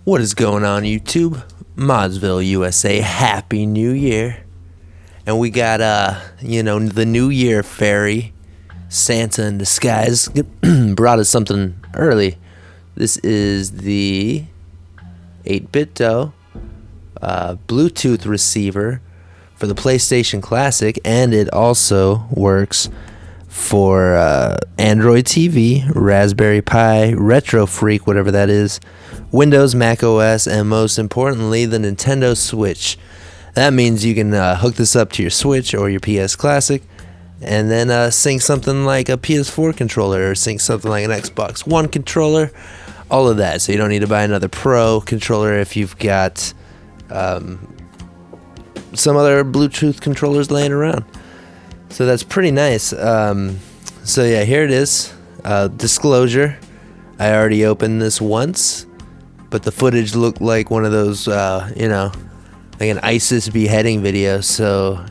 What is going on, YouTube? ModzvilleUSA, Happy New Year. And we got, the New Year fairy, Santa in disguise, brought us something early. This is the 8bitdo Bluetooth receiver for the PlayStation Classic, and it also works for Android TV, Raspberry Pi, Retro Freak, whatever that is, Windows, Mac OS, and most importantly, the Nintendo Switch. That means you can hook this up to your Switch or your PS Classic and then sync something like a PS4 controller or sync something like an Xbox One controller, all of that. So you don't need to buy another Pro controller if you've got some other Bluetooth controllers laying around. So that's pretty nice. So yeah, here it is. Disclosure, I already opened this once, but the footage looked like one of those, like an ISIS beheading video, so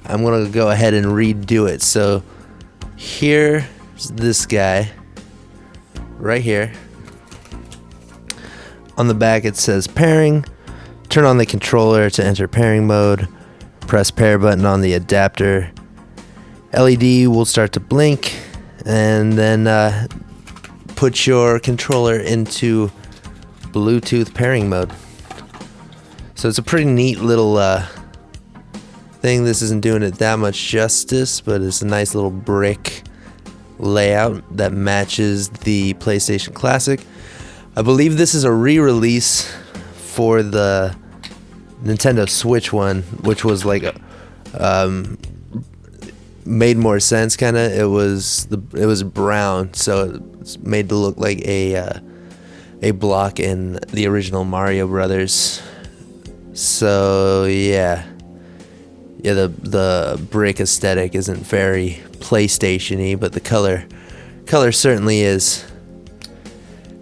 I'm going to go ahead and redo it. So here's this guy, right here. On the back it says pairing. Turn on the controller to enter pairing mode. Press pair button on the adapter. LED will start to blink, and then put your controller into Bluetooth pairing mode. So it's a pretty neat little thing. This isn't doing it that much justice, but it's a nice little brick layout that matches the PlayStation Classic. I believe this is a re-release for the Nintendo Switch one, which was like made more sense, kind of. It was brown, so it's made to look like a block in the original Mario Brothers. So yeah, the brick aesthetic isn't very PlayStation-y, but the color certainly is.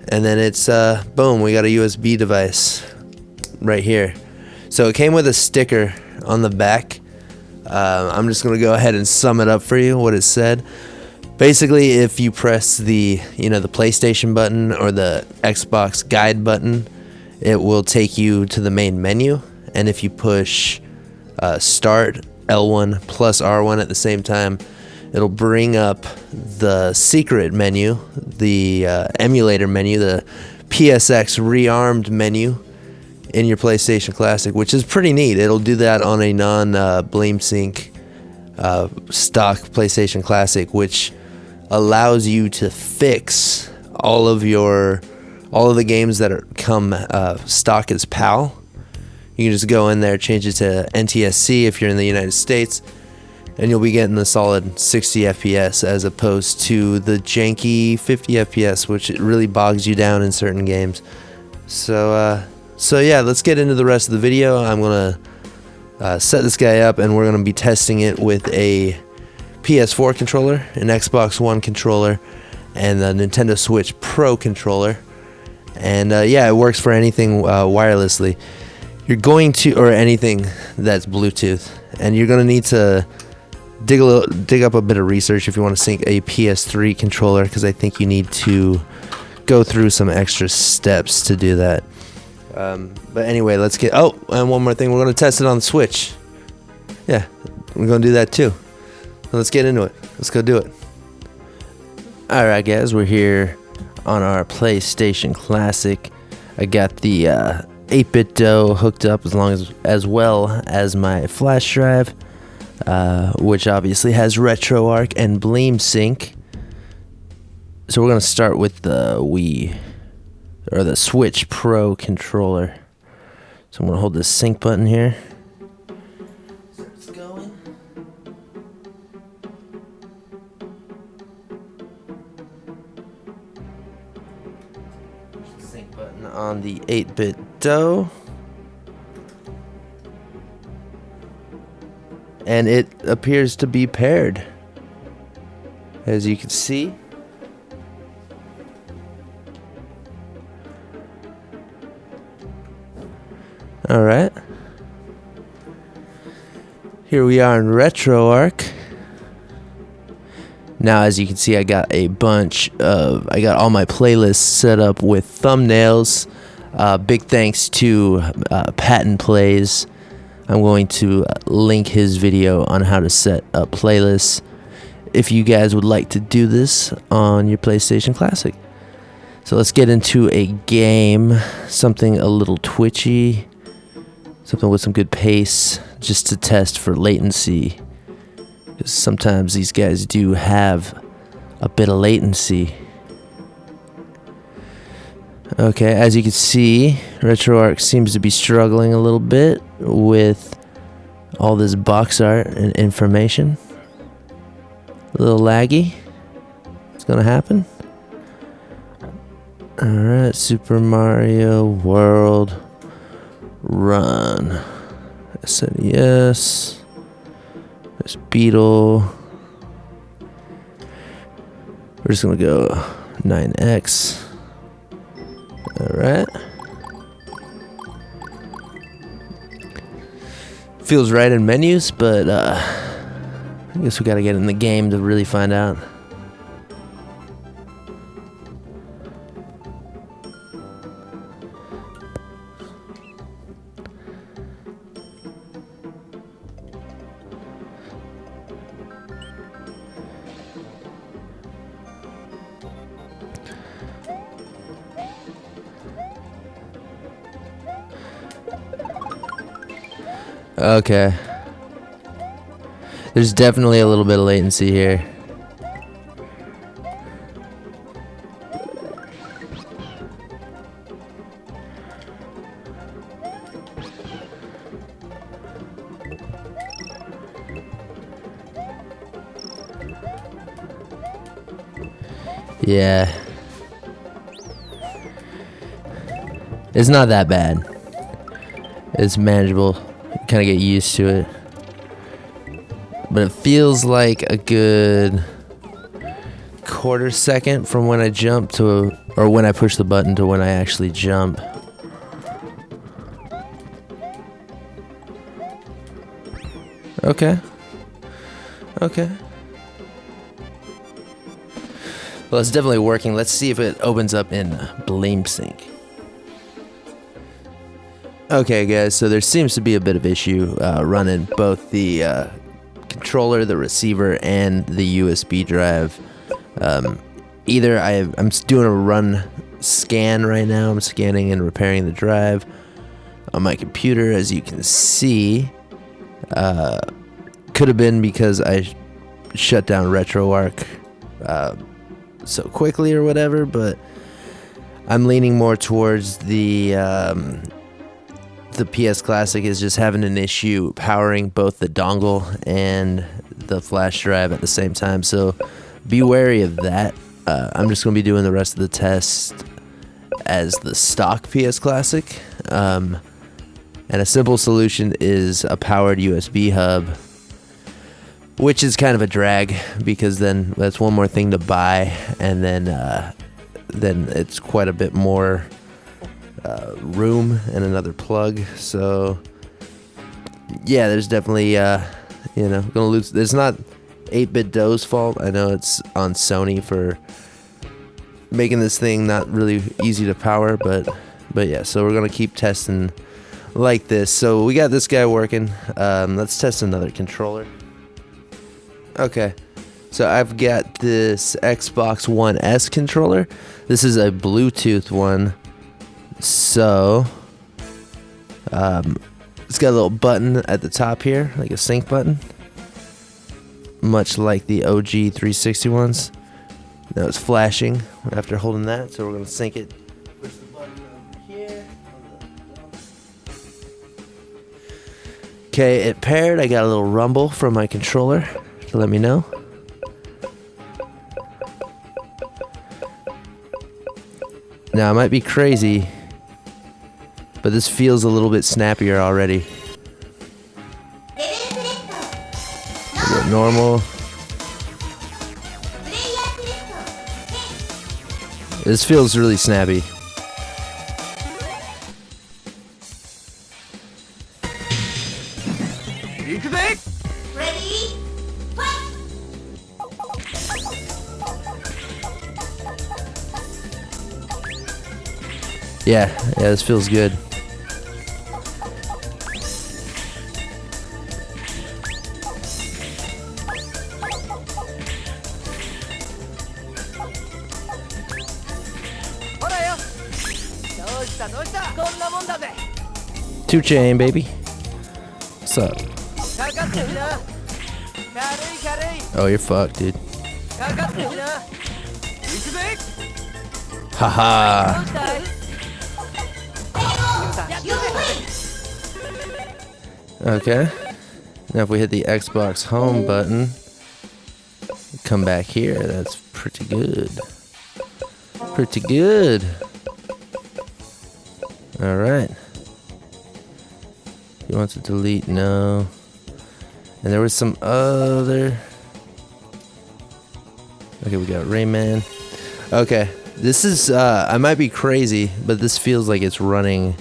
And then it's boom, we got a USB device right here. So it came with a sticker on the back. I'm just gonna go ahead and sum it up for you, what it said. Basically, if you press the PlayStation button or the Xbox guide button, it will take you to the main menu. And if you push start L1 plus R1 at the same time, it'll bring up the secret menu, the emulator menu, the PSX rearmed menu in your PlayStation Classic, which is pretty neat. It'll do that on a non-Bleem Sync stock PlayStation Classic, which allows you to fix all of the games that come stock as PAL. You can just go in there, change it to NTSC if you're in the United States, and you'll be getting the solid 60 FPS as opposed to the janky 50 FPS, which it really bogs you down in certain games. So yeah, let's get into the rest of the video. I'm gonna set this guy up, and we're gonna be testing it with a PS4 controller, an Xbox One controller, and the Nintendo Switch Pro controller. And yeah, it works for anything wirelessly. You're going to, or anything that's Bluetooth, and you're gonna need to dig up a bit of research if you want to sync a PS3 controller, because I think you need to go through some extra steps to do that. But anyway, let's get. Oh, and one more thing, we're gonna test it on the Switch. Yeah, we're gonna do that too. So let's get into it. Let's go do it. All right, guys, we're here on our PlayStation Classic. I got the 8bitdo hooked up as well as my flash drive, which obviously has RetroArch and Bleem Sync. So we're gonna start with the the Switch Pro controller. So I'm gonna hold this sync button here. Starts going. Push the sync button on the 8bitdo. And it appears to be paired, as you can see. All right. Here we are in RetroArch. Now, as you can see, I got all my playlists set up with thumbnails. Big thanks to Patton Plays. I'm going to link his video on how to set up playlists if you guys would like to do this on your PlayStation Classic. So let's get into a game, something a little twitchy, something with some good pace, just to test for latency. Because sometimes these guys do have a bit of latency. Okay, as you can see, RetroArch seems to be struggling a little bit with all this box art and information. A little laggy. What's gonna happen? Alright, Super Mario World Run. I said yes. There's Beetle. We're just gonna go 9x. Alright. Feels right in menus, but I guess we gotta get in the game to really find out. Okay. There's definitely a little bit of latency here. Yeah. It's not that bad. It's manageable. Kind of get used to it. But it feels like a good quarter second from when I jump to, or when I push the button to when I actually jump. Okay. Okay. Well, it's definitely working. Let's see if it opens up in BlameSync. Okay, guys, so there seems to be a bit of issue running both the controller, the receiver, and the USB drive. Either I'm doing a run scan right now. I'm scanning and repairing the drive on my computer, as you can see. Could have been because I shut down RetroArch so quickly or whatever, but I'm leaning more towards the PS Classic is just having an issue powering both the dongle and the flash drive at the same time, so be wary of that. I'm just going to be doing the rest of the test as the stock PS Classic, and a simple solution is a powered USB hub, which is kind of a drag because then that's one more thing to buy, and then it's quite a bit more room and another plug. So yeah, there's definitely gonna lose. It's not 8bitdo's fault. I know it's on Sony for making this thing not really easy to power, but yeah, so we're gonna keep testing like this. So we got this guy working. Let's test another controller. Okay, so I've got this Xbox One S controller. This is a Bluetooth one. So, it's got a little button at the top here, like a sync button, much like the OG 360 ones. Now it's flashing after holding that, so we're going to sync it. Push the button over here. Okay, it paired. I got a little rumble from my controller to let me know. Now, I might be crazy, but this feels a little bit snappier already. Normal. This feels really snappy. Ready? Fight! Yeah, this feels good. Two chain, baby. What's up? Oh, you're fucked, dude. Haha. Okay. Now if we hit the Xbox home button, come back here. That's pretty good. Pretty good. Alright. He wants to delete? No. And there was some other... Okay, we got Rayman. Okay. This is, I might be crazy, but this feels like it's running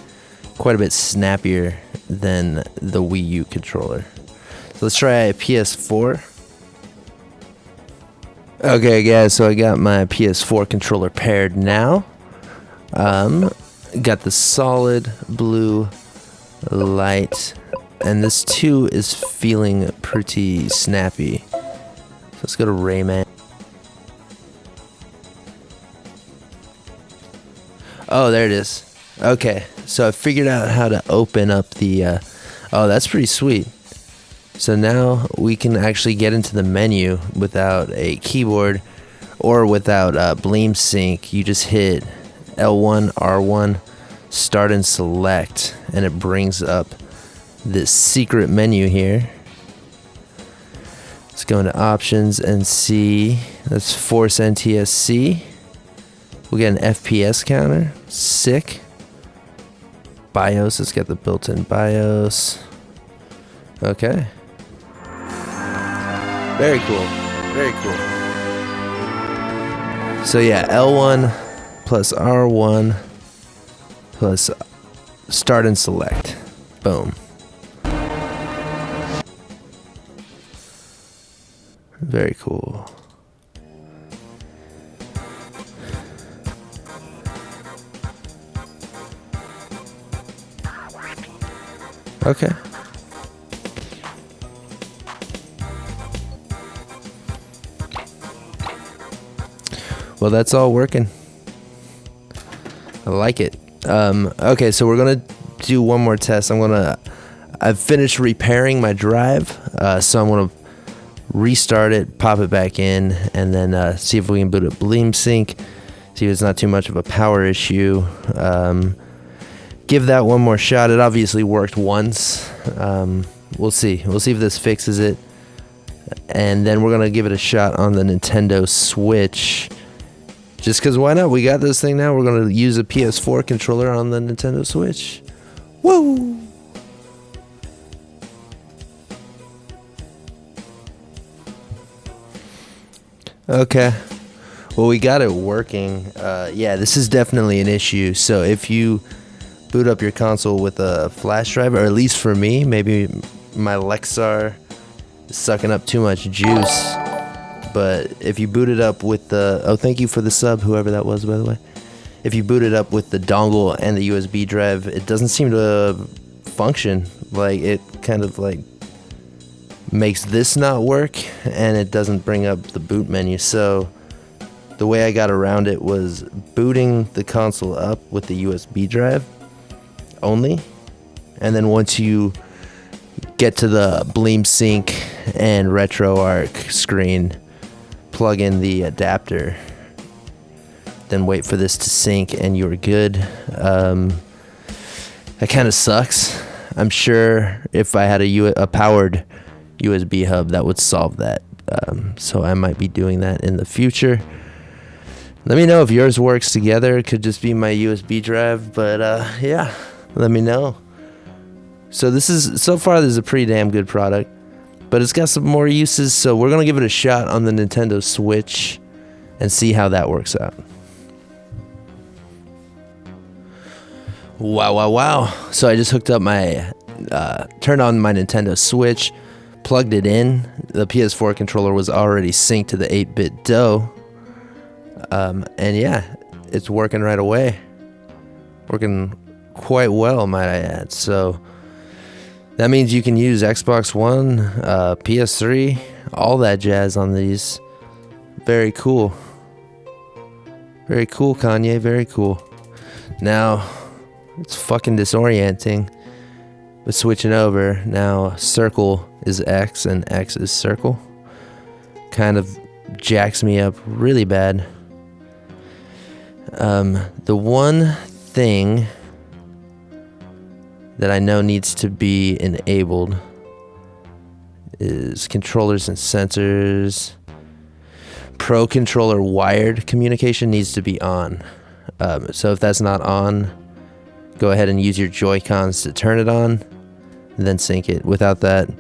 quite a bit snappier than the Wii U controller. So let's try a PS4. Okay, guys, so I got my PS4 controller paired now. Got the solid blue light, and this too is feeling pretty snappy. So let's go to Rayman. Oh, there it is. Okay, so I figured out how to open up the... oh, that's pretty sweet. So now we can actually get into the menu without a keyboard or without Bleem Sync. You just hit L1, R1, start and select, and it brings up this secret menu here. Let's go into options and see. Let's force NTSC. We'll get an FPS counter. Sick. BIOS, let's get the built-in BIOS. Okay. Very cool. Very cool. So yeah, L1 plus R1 plus start and select. Boom. Very cool. Okay. Well, that's all working. I like it. Okay, so we're gonna do one more test. I've finished repairing my drive, so I'm gonna restart it, pop it back in, and then see if we can boot up Bleem Sync. See if it's not too much of a power issue. Give that one more shot. It obviously worked once. We'll see. We'll see if this fixes it. And then we're going to give it a shot on the Nintendo Switch. Just because why not? We got this thing now. We're going to use a PS4 controller on the Nintendo Switch. Woo! Okay. Well, we got it working. Yeah, this is definitely an issue. So if you boot up your console with a flash drive, or at least for me, maybe my Lexar is sucking up too much juice, but if you boot it up with the... Oh, thank you for the sub, whoever that was, by the way. If you boot it up with the dongle and the USB drive, it doesn't seem to function. Like, it kind of like makes this not work, and it doesn't bring up the boot menu. So the way I got around it was booting the console up with the USB drive only, and then once you get to the Bleem Sync and RetroArch screen, plug in the adapter, then wait for this to sync, and you're good. That kind of sucks. I'm sure if I had a powered USB hub, that would solve that. So I might be doing that in the future. Let me know if yours works together. It could just be my USB drive, but yeah, let me know. So so far this is a pretty damn good product, but it's got some more uses, so we're gonna give it a shot on the Nintendo Switch and see how that works out. Wow. So I just hooked up my turned on my Nintendo Switch, plugged it in. The PS4 controller was already synced to the 8bitdo. And yeah, it's working right away. Working quite well, might I add. So that means you can use Xbox One, PS3, all that jazz on these. Very cool. Very cool, Kanye. Very cool. Now, it's fucking disorienting. But switching over, now circle is X and X is circle. Kind of jacks me up really bad. The one thing that I know needs to be enabled is controllers and sensors. Pro controller wired communication needs to be on. So if that's not on, go ahead and use your Joy-Cons to turn it on, and then sync it. Without that,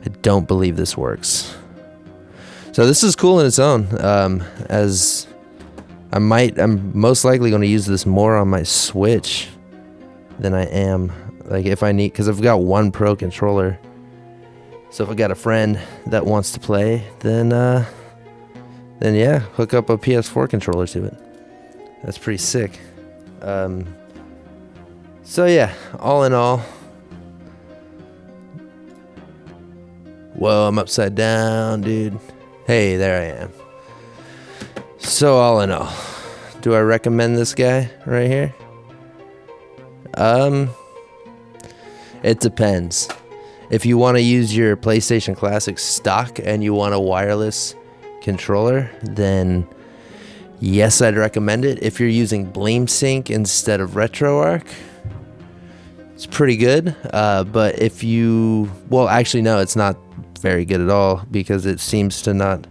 I don't believe this works. So this is cool in its own. As I'm most likely going to use this more on my Switch than I am, like, if I need, because I've got one Pro controller. So if I got a friend that wants to play, then yeah, hook up a PS4 controller to it. That's pretty sick. So yeah, all in all, whoa, I'm upside down, dude. Hey, there I am. So all in all, do I recommend this guy right here? It depends. If you want to use your PlayStation Classic stock and you want a wireless controller, then yes, I'd recommend it. If you're using BleemSync instead of RetroArch, it's pretty good. But if you, well, actually no, it's not very good at all, because it seems to not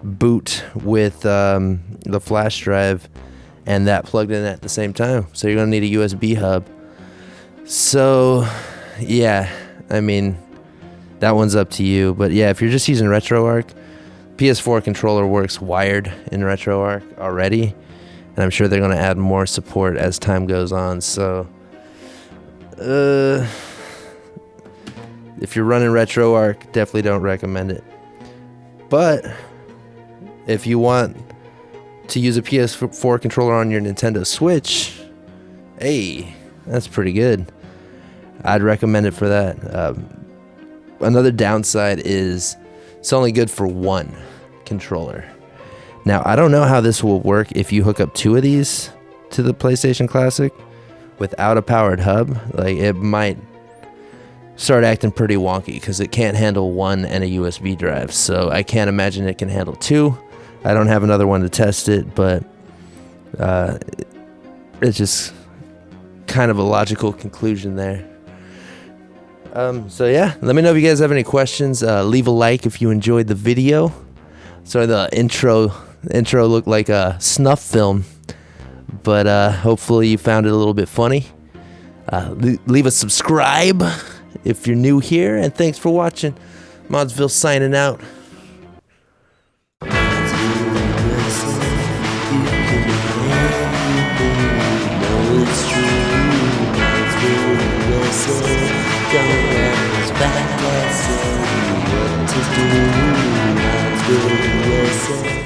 boot with the flash drive and that plugged in at the same time. So you're gonna need a USB hub. So yeah, I mean, that one's up to you. But yeah, if you're just using RetroArch, PS4 controller works wired in RetroArch already, and I'm sure they're going to add more support as time goes on. So if you're running RetroArch, definitely don't recommend it. But if you want to use a PS4 controller on your Nintendo Switch, hey, that's pretty good. I'd recommend it for that. Another downside is it's only good for one controller. Now, I don't know how this will work if you hook up two of these to the PlayStation Classic without a powered hub. Like, it might start acting pretty wonky because it can't handle one and a USB drive. So I can't imagine it can handle two. I don't have another one to test it, but it's just kind of a logical conclusion there. So yeah, let me know if you guys have any questions. Leave a like if you enjoyed the video. Sorry, the intro looked like a snuff film, but hopefully you found it a little bit funny. Leave a subscribe if you're new here, and thanks for watching. Modzville signing out. Don't let us back and say what to do.